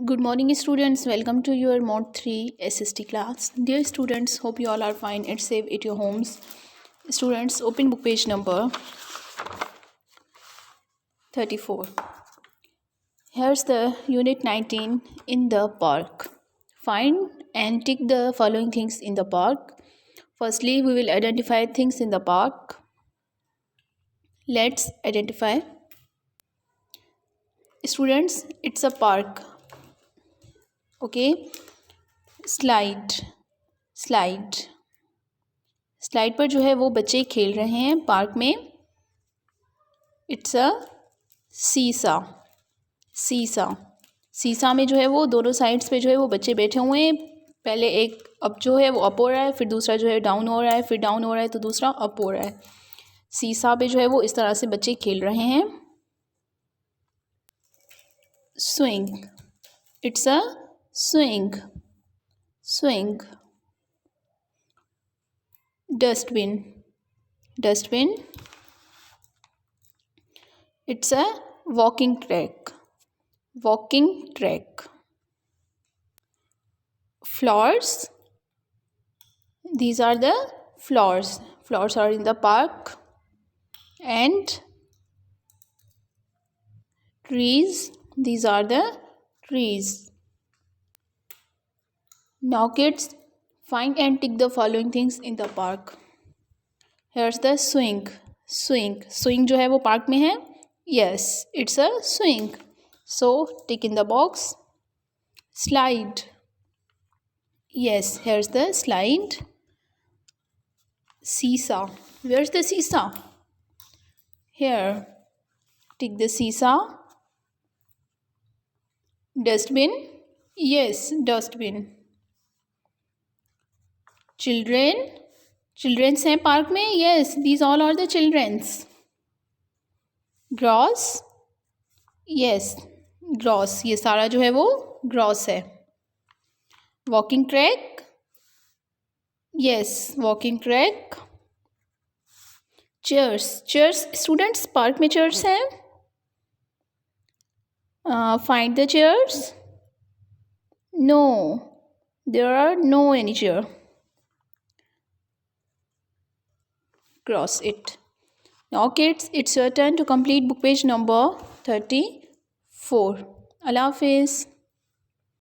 Good morning, students. Welcome to your Mod 3 SST class. Dear students, hope you all are fine and safe at your homes. Students, open book page number 34. Here's the Unit 19 in the park. Find and tick the following things in the park. Firstly, we will identify things in the park. Let's identify. Students, it's a park. Okay. Slide slide पर जो है वो बच्चे खेल रहे हैं park में. It's a सीसा में जो है वो दोनों साइड्स पे जो है वो बच्चे बैठे हुए हैं. पहले एक अप जो है वो अप हो रहा है, फिर दूसरा जो है डाउन हो रहा है, फिर डाउन हो रहा है तो दूसरा अप हो रहा है. सीसा पे जो है वो इस तरह से बच्चे खेल रहे हैं. Swing, it's a swing. Dustbin, it's a walking track. Flowers, these are the flowers are in the park. And trees, these are the trees. Now kids, find and tick the following things in the park. Here's the swing जो है वो park में है. Yes, it's a swing. So tick in the box. Slide, yes, here's the slide. Seesaw, where's the seesaw? Here, tick the seesaw. Dustbin, yes, dustbin. Children's हैं park में. Yes, these all are the children's. Grass, yes, grass, ये सारा जो है वो grass है. Walking track, yes, walking track. Chairs, students park में chairs हैं. Find the chairs. No, there are no any chair. Cross it. Now kids, it's your turn to complete book page number 34. Allah Hafiz.